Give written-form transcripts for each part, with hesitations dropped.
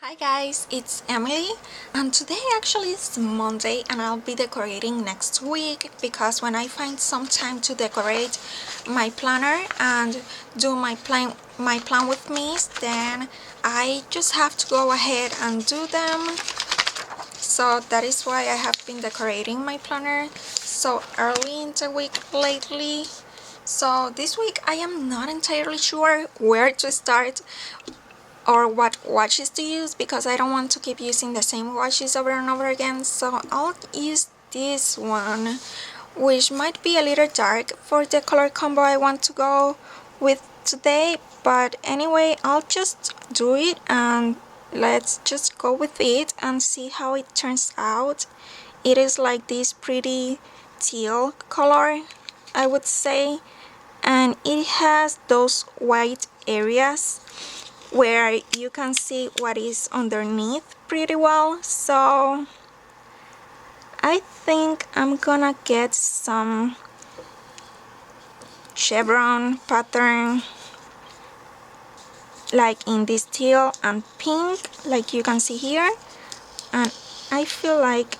Hi guys, it's Emily, and today actually is Monday and I'll be decorating next week because when I find some time to decorate my planner and do my plan with me, then I just have to go ahead and do them. So that is why I have been decorating my planner so early in the week lately. So this week I am not entirely sure where to start or what watches to use because I don't want to keep using the same watches over and over again, so I'll use this one, which might be a little dark for the color combo I want to go with today, but anyway, I'll just do it and let's just go with it and see how it turns out. It is like this pretty teal color, I would say, and it has those white areas where you can see what is underneath pretty well. So I think I'm gonna get some chevron pattern like in this teal and pink like you can see here, and I feel like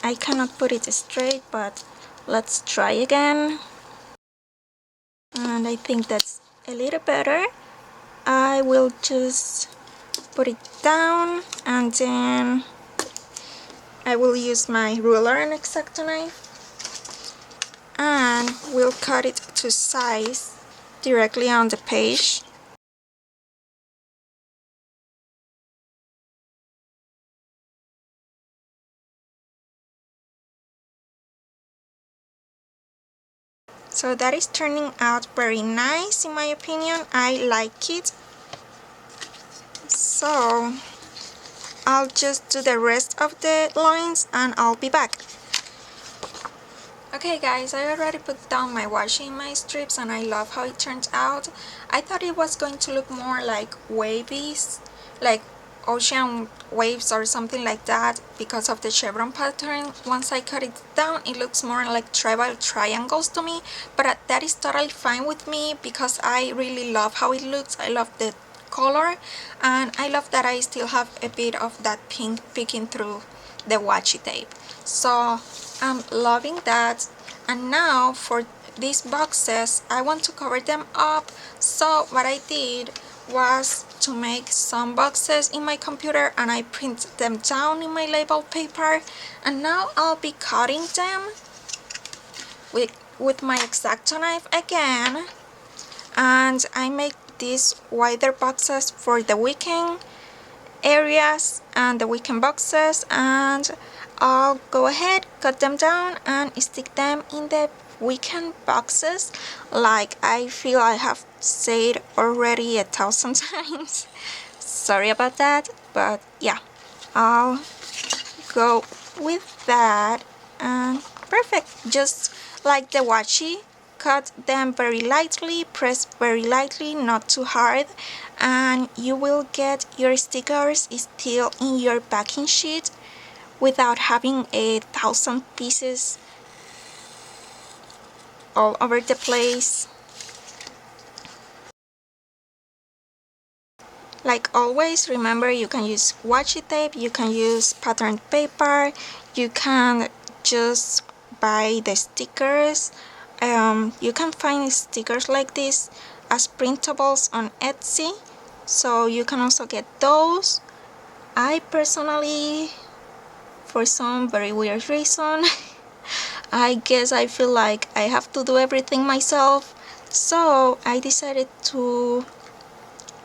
I cannot put it straight, but let's try again. And I think that's a little better. I will just put it down and then I will use my ruler and X-Acto knife and we'll cut it to size directly on the page. So that is turning out very nice in my opinion. I like it. So I'll just do the rest of the lines and I'll be back. Okay guys, I already put down my washi in my strips and I love how it turned out. I thought it was going to look more like waves, like ocean waves or something like that because of the chevron pattern. Once I cut it down, it looks more like tribal triangles to me, but that is totally fine with me because I really love how it looks. I love the color and I love that I still have a bit of that pink peeking through the washi tape. So I'm loving that. And now for these boxes, I want to cover them up. So what I did was to make some boxes in my computer and I print them down in my label paper, and now I'll be cutting them with my X-Acto knife again, and I make these wider boxes for the weekend areas and the weekend boxes, and I'll go ahead, cut them down and stick them in the weekend boxes like I feel I have said already 1,000 times. Sorry about that, but yeah, I'll go with that. And perfect, just like the washi, cut them very lightly, press very lightly, not too hard, and you will get your stickers still in your backing sheet without having 1,000 pieces all over the place. Like always, remember you can use washi tape, you can use patterned paper, you can just buy the stickers. You can find stickers like this as printables on Etsy, so you can also get those. I personally, for some very weird reason, I guess I feel like I have to do everything myself, so I decided to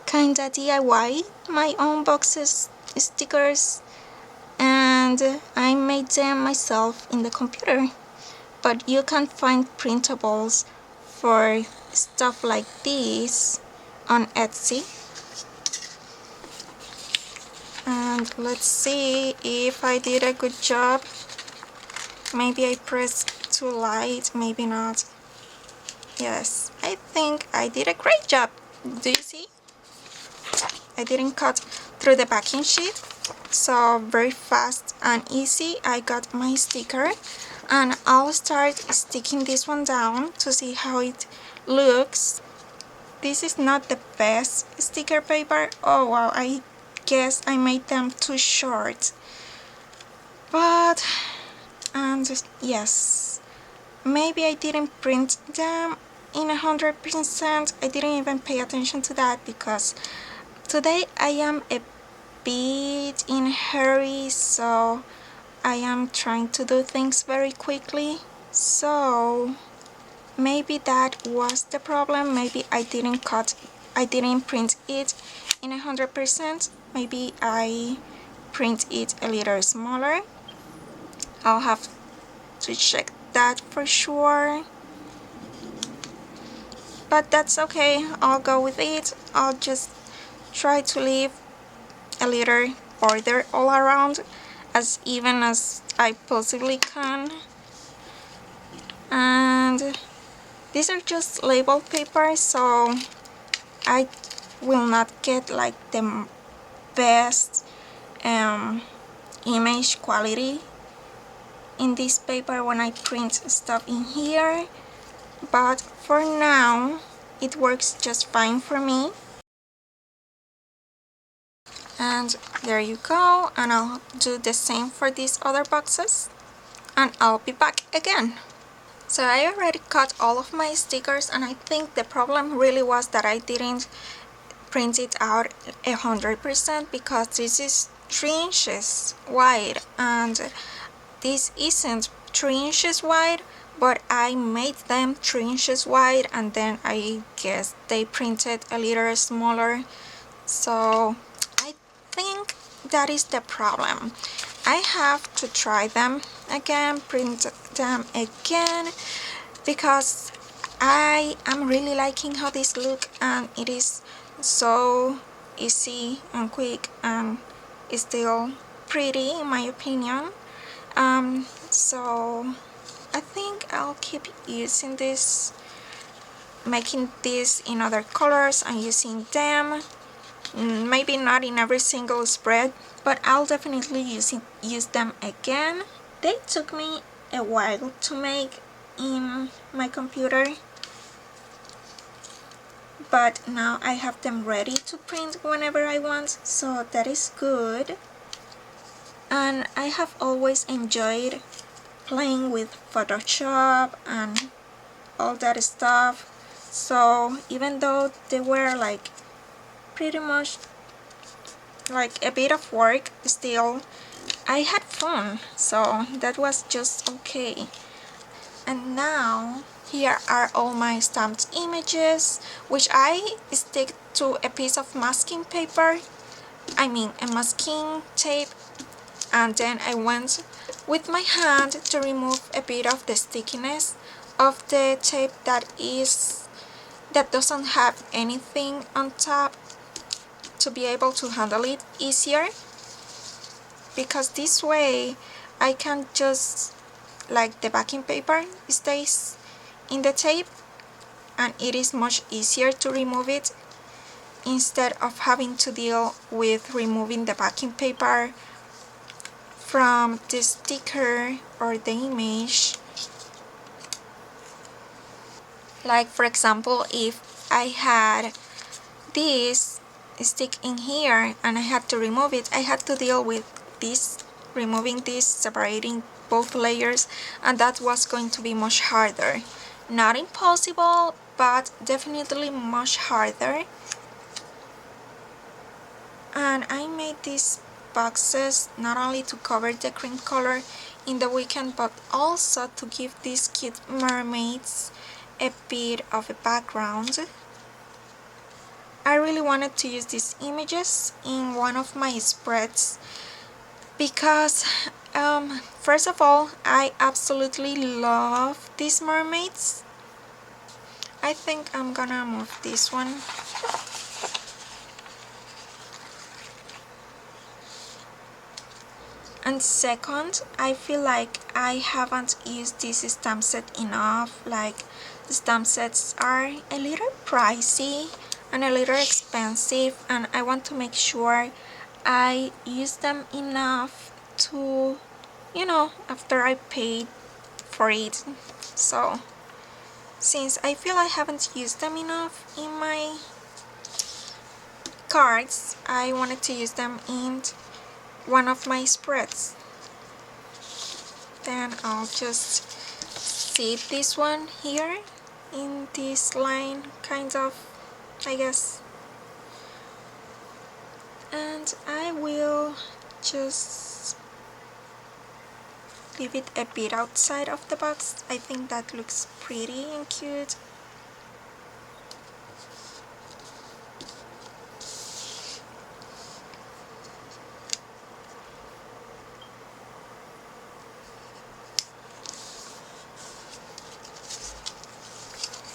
kinda DIY my own boxes, stickers, and I made them myself in the computer. But you can find printables for stuff like this on Etsy. And let's see if I did a good job. Maybe I pressed too light, maybe not. Yes, I think I did a great job. Do you see? I didn't cut through the backing sheet, so very fast and easy I got my sticker, and I'll start sticking this one down to see how it looks. This is not the best sticker paper. Oh wow, I guess I made them too short. But, and yes, maybe I didn't print them in 100%. I didn't even pay attention to that because today I am a bit in a hurry, so I am trying to do things very quickly. So maybe that was the problem. Maybe I didn't print it in 100%. Maybe I print it a little smaller. I'll have to check that for sure. But that's okay, I'll go with it. I'll just try to leave a little border all around, as even as I possibly can. And these are just label paper, so I will not get like the best image quality in this paper when I print stuff in here, but for now it works just fine for me. And there you go, and I'll do the same for these other boxes, and I'll be back again. So I already cut all of my stickers, and I think the problem really was that I didn't print it out 100% because this is 3 inches wide and this isn't 3 inches wide, but I made them 3 inches wide, and then I guess they printed a little smaller. So I think that is the problem. I have to try them again, print them again, because I am really liking how these look, and it is so easy and quick and still pretty in my opinion. So I think I'll keep using this, making this in other colors and using them. Maybe not in every single spread, but I'll definitely use them again. They took me a while to make in my computer, but now I have them ready to print whenever I want, so that is good. And I have always enjoyed playing with Photoshop and all that stuff, so even though they were like pretty much like a bit of work, still I had fun, so that was just okay. And now here are all my stamped images, which I stick to a piece of masking paper, a masking tape, and then I went with my hand to remove a bit of the stickiness of the tape that doesn't have anything on top, to be able to handle it easier, because this way I can just, like, the backing paper stays in the tape and it is much easier to remove it instead of having to deal with removing the backing paper from the sticker or the image. Like, for example, if I had this stick in here and I had to remove it, I had to deal with this, removing this, separating both layers, and that was going to be much harder. Not impossible, but definitely much harder. And I made these boxes not only to cover the cream color in the weekend, but also to give these cute mermaids a bit of a background. I really wanted to use these images in one of my spreads because first of all, I absolutely love these mermaids. I think I'm gonna move this one. And second, I feel like I haven't used this stamp set enough. Like, the stamp sets are a little pricey and a little expensive, and I want to make sure I use them enough to, after I paid for it. So since I feel I haven't used them enough in my cards, I wanted to use them in one of my spreads. Then I'll just seat this one here in this line, kind of, I guess. And I will just leave it a bit outside of the box. I think that looks pretty and cute.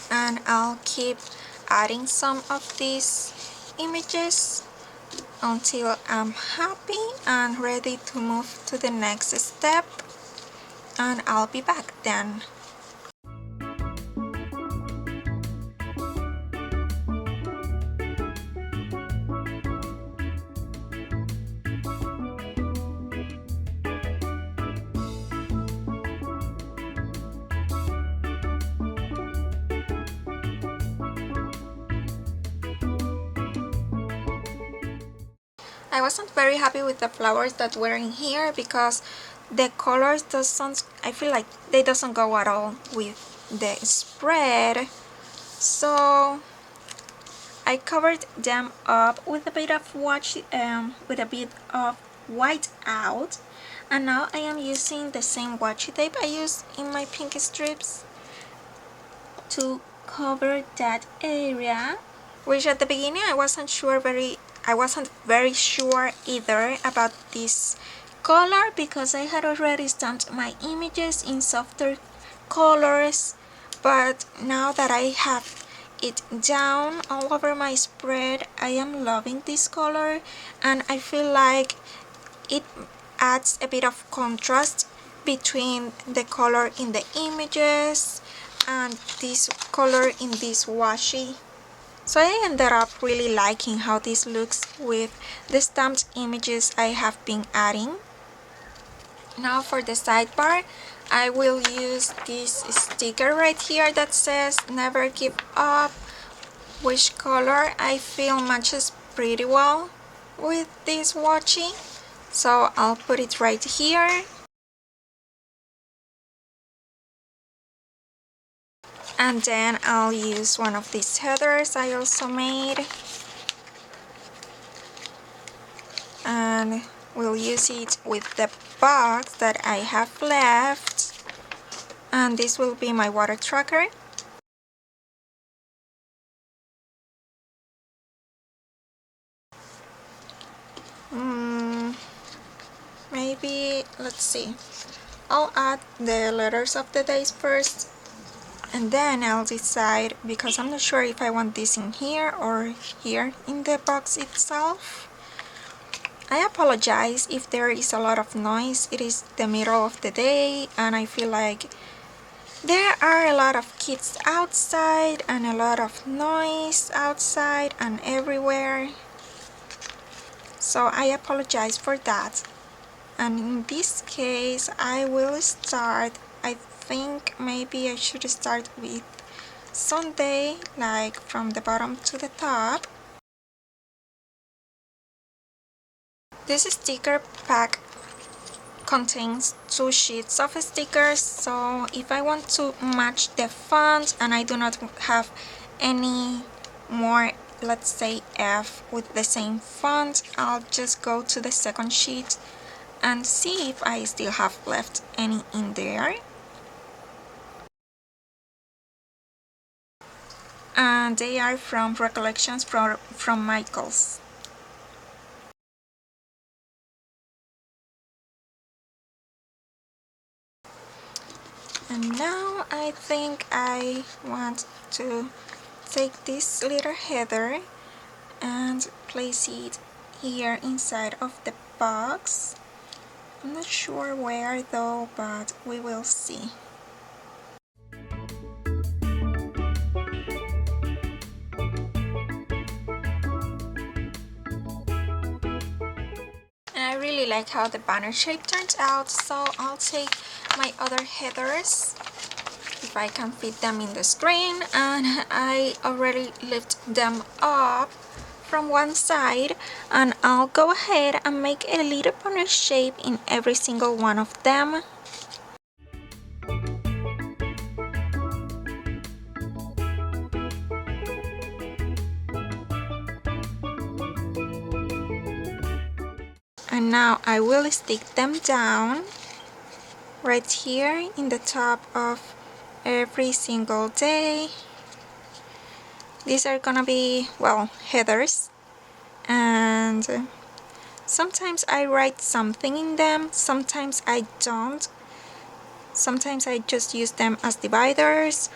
And I'll keep adding some of these images until I'm happy and ready to move to the next step, and I'll be back then. I wasn't very happy with the flowers that were in here because the colors doesn't, I feel like they doesn't go at all with the spread. So I covered them up with a bit of white out, and now I am using the same washi tape I used in my pink strips to cover that area, which at the beginning I wasn't very sure either about this color because I had already stamped my images in softer colors, but now that I have it down all over my spread, I am loving this color, and I feel like it adds a bit of contrast between the color in the images and this color in this washi. So I ended up really liking how this looks with the stamped images I have been adding. Now for the sidebar, I will use this sticker right here that says never give up, which color I feel matches pretty well with this washi. So I'll put it right here. And then I'll use one of these headers I also made, and we'll use it with the box that I have left, and this will be my water tracker. Maybe, let's see, I'll add the letters of the days first, and then I'll decide, because I'm not sure if I want this in here or here in the box itself. I apologize if there is a lot of noise. It is the middle of the day and I feel like there are a lot of kids outside and a lot of noise outside and everywhere. So I apologize for that. And in this case I will start, I think maybe I should start with Sunday, like from the bottom to the top. This sticker pack contains 2 sheets of stickers, so if I want to match the font and I do not have any more, let's say F with the same font, I'll just go to the second sheet and see if I still have left any in there. And they are from Recollections from Michael's. And now I think I want to take this little header and place it here inside of the box. I'm not sure where though, but we will see. And I really like how the banner shape turns out, so I'll take my other headers if I can fit them in the screen, and I already lift them up from one side, and I'll go ahead and make a little bonnet shape in every single one of them. And now I will stick them down right here in the top of every single day. These are gonna be, well, headers, and sometimes I write something in them, sometimes I don't. Sometimes I just use them as dividers.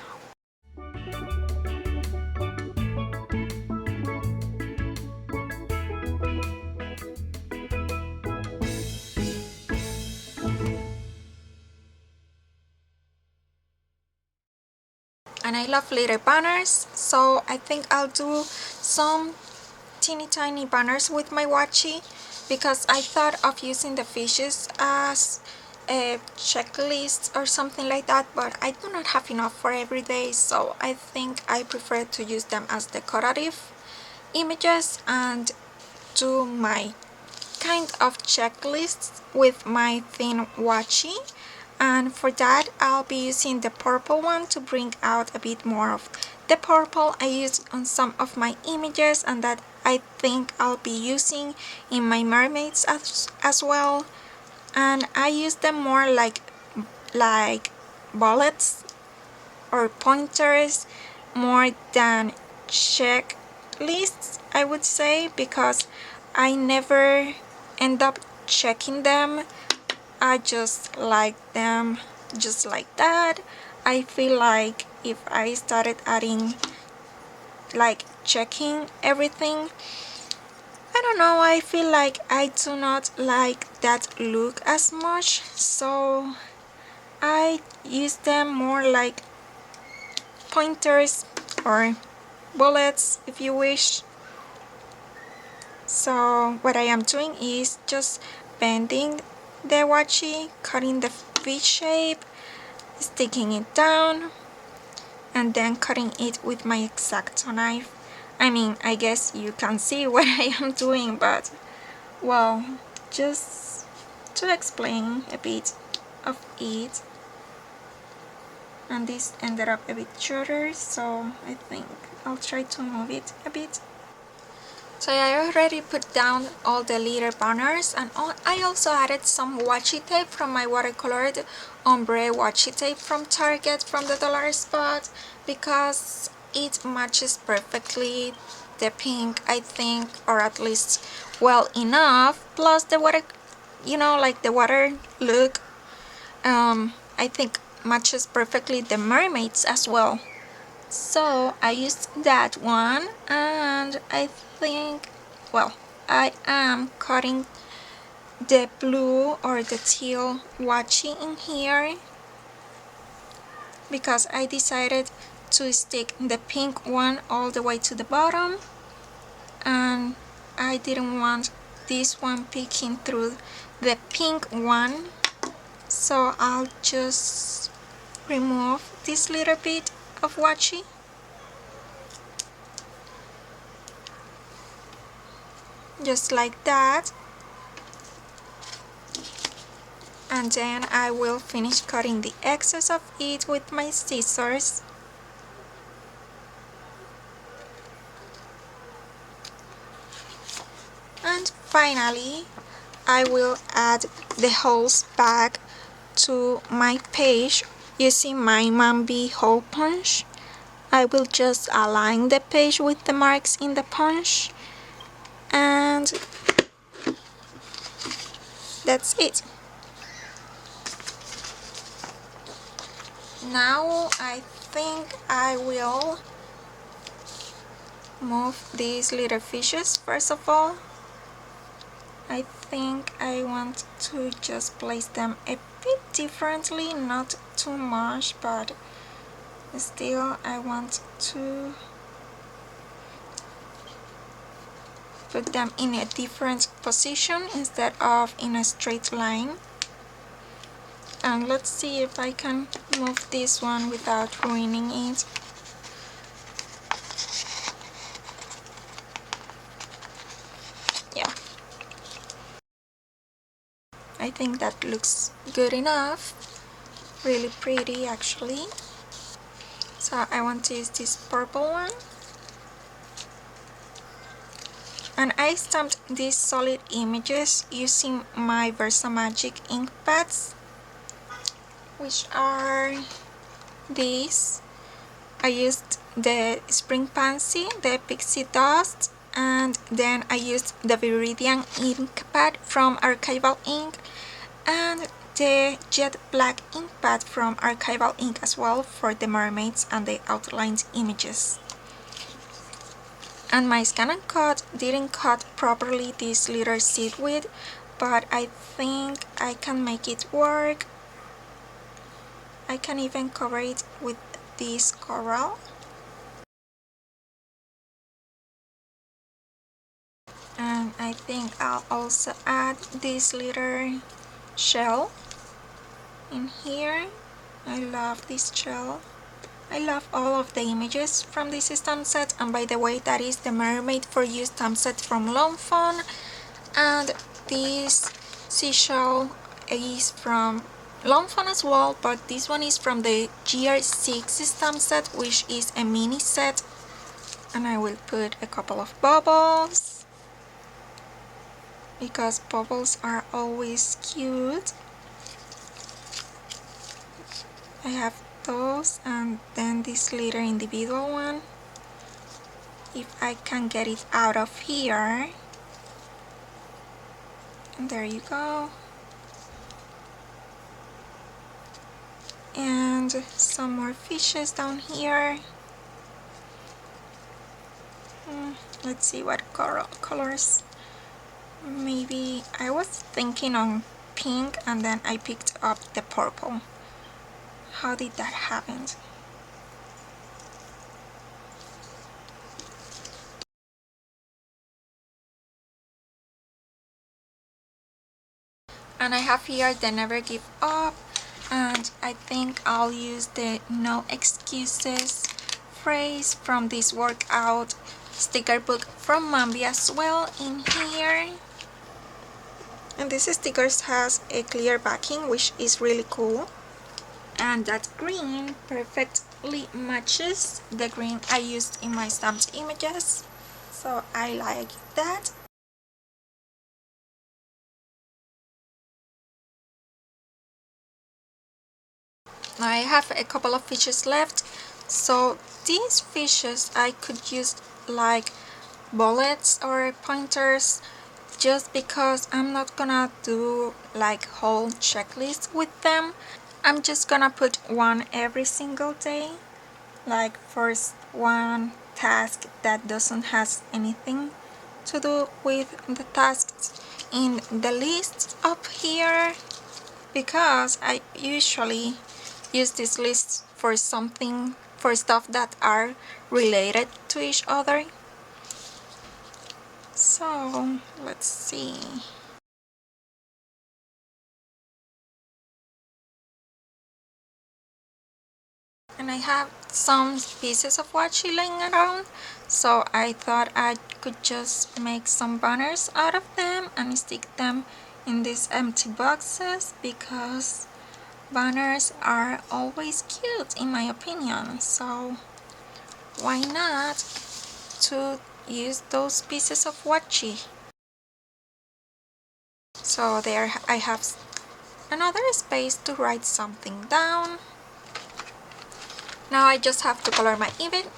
And I love little banners, so I think I'll do some teeny tiny banners with my washi, because I thought of using the fishes as a checklist or something like that, but I do not have enough for every day, so I think I prefer to use them as decorative images and do my kind of checklists with my thin washi. And for that I'll be using the purple one to bring out a bit more of the purple I used on some of my images, and that I think I'll be using in my mermaids as well. And I use them more like bullets or pointers more than checklists, I would say, because I never end up checking them. I just like them just like that. I feel like if I started adding, like, checking everything, I don't know, I feel like I do not like that look as much, so I use them more like pointers or bullets, if you wish. So what I am doing is just bending the washi, cutting the V shape, sticking it down, and then cutting it with my X-Acto knife. I mean, I guess you can see what I am doing, but well, just to explain a bit of it. And this ended up a bit shorter, so I think I'll try to move it a bit. So I already put down all the little banners, and I also added some washi tape from my watercolored ombre washi tape from Target from the dollar spot, because it matches perfectly the pink, I think, or at least well enough, plus the water, you know, like the water look, I think matches perfectly the mermaids as well. So I used that one, and I think, well, I am cutting the blue or the teal washi in here, because I decided to stick the pink one all the way to the bottom, and I didn't want this one peeking through the pink one, so I'll just remove this little bit of washi. Just like that, and then I will finish cutting the excess of it with my scissors. And finally, I will add the holes back to my page using my Mambi hole punch. I will just align the page with the marks in the punch, and that's it. Now I think I will move these little fishes. First of all, I think I want to just place them a bit differently, not too much, but still I want to put them in a different position instead of in a straight line. And let's see if I can move this one without ruining it. I think that looks good enough. Really pretty actually. So I want to use this purple one. And I stamped these solid images using my Versamagic ink pads, which are these. I used the Spring Pansy, the Pixie Dust, and then I used the Viridian ink pad from Archival Ink and the Jet Black ink pad from Archival Ink as well for the mermaids and the outlined images. And my scan and cut didn't cut properly this little seed width, but I think I can make it work. I can even cover it with this coral. And I think I'll also add this little shell in here. I love this shell. I love all of the images from this stamp set, and by the way, that is the Mermaid for You stamp set from Longfon, and this seashell is from Longfon as well, but this one is from the GR6 stamp set, which is a mini set. And I will put a couple of bubbles because bubbles are always cute. I have those, and then this little individual one. If I can get it out of here. And there you go. And some more fishes down here. Let's see what colors. Maybe I was thinking on pink and then I picked up the purple. How did that happen? And I have here the Never Give Up, and I think I'll use the No Excuses phrase from this workout sticker book from Mambi as well in here. And this stickers has a clear backing, which is really cool. And that green perfectly matches the green I used in my stamped images, so I like that. Now I have a couple of fishes left, so these fishes I could use like bullets or pointers, just because I'm not gonna do like whole checklist with them. I'm just gonna put one every single day, like first one task that doesn't has anything to do with the tasks in the list up here, because I usually use this list for stuff that are related to each other. So let's see. And I have some pieces of washi laying around, so I thought I could just make some banners out of them and stick them in these empty boxes, because banners are always cute in my opinion, so why not to use those pieces of washi. So there I have another space to write something down. Now I just have to color my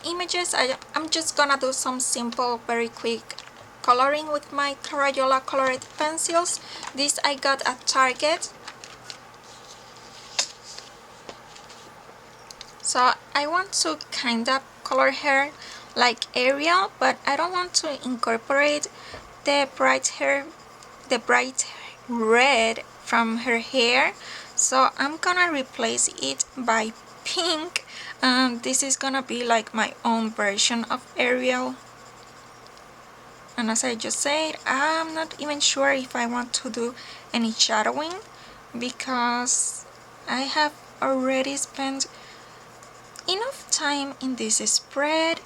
images. I'm just gonna do some simple, very quick coloring with my Crayola colored pencils. This I got at Target. So I want to kind of color her like Ariel, but I don't want to incorporate the bright red from her hair, so I'm gonna replace it by pink, and this is gonna be like my own version of Ariel. And as I just said, I'm not even sure if I want to do any shadowing, because I have already spent enough time in this spread,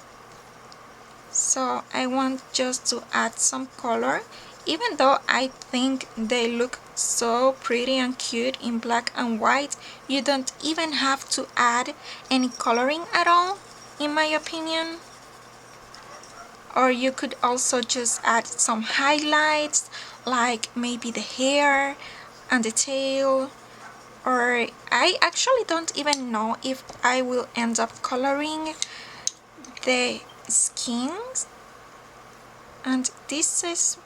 so I want just to add some color even though I think they look so pretty and cute in black and white, you don't even have to add any coloring at all, in my opinion. Or you could also just add some highlights, like maybe the hair and the tail. Or I actually don't even know if I will end up coloring the skins. And this is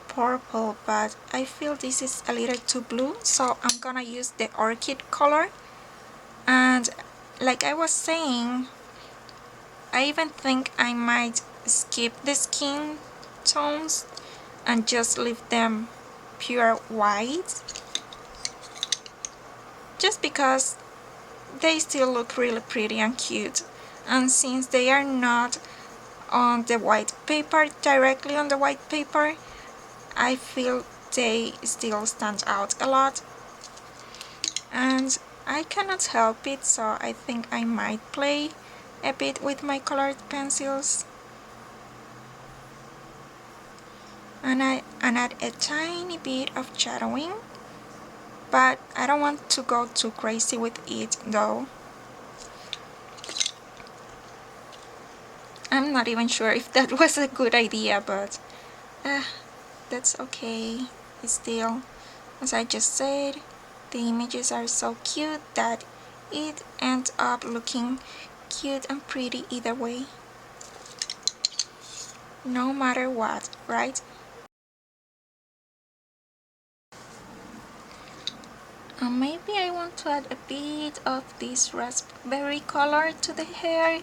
purple, but I feel this is a little too blue, so I'm gonna use the orchid color. And like I was saying, I even think I might skip the skin tones and just leave them pure white, just because they still look really pretty and cute. And since they are not on the white paper, directly on the white paper, I feel they still stand out a lot. And I cannot help it, so I think I might play a bit with my colored pencils and add a tiny bit of shadowing, but I don't want to go too crazy with it though. I'm not even sure if that was a good idea, but that's okay. Still, as I just said, the images are so cute that it ends up looking cute and pretty either way, no matter what, right? And maybe I want to add a bit of this raspberry color to the hair.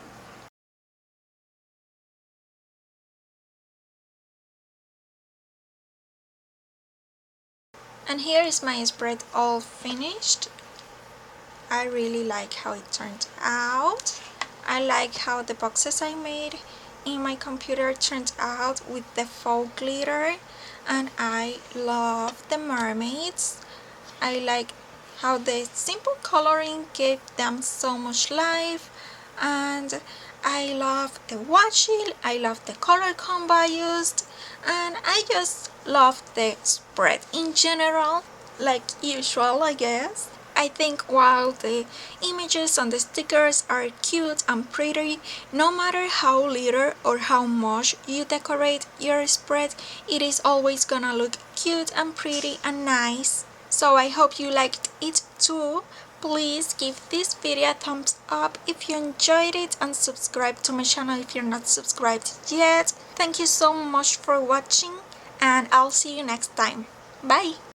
And here is my spread all finished. I really like how it turned out. I like how the boxes I made in my computer turned out with the faux glitter, and I love the mermaids. I like how the simple coloring gave them so much life, and I love the washi, I love the color combo I used, and I just love the spread in general, like usual I guess. I think while the images and the stickers are cute and pretty, no matter how little or how much you decorate your spread, it is always gonna look cute and pretty and nice. So I hope you liked it too. Please give this video a thumbs up if you enjoyed it, and subscribe to my channel if you're not subscribed yet. Thank you so much for watching, and I'll see you next time. Bye!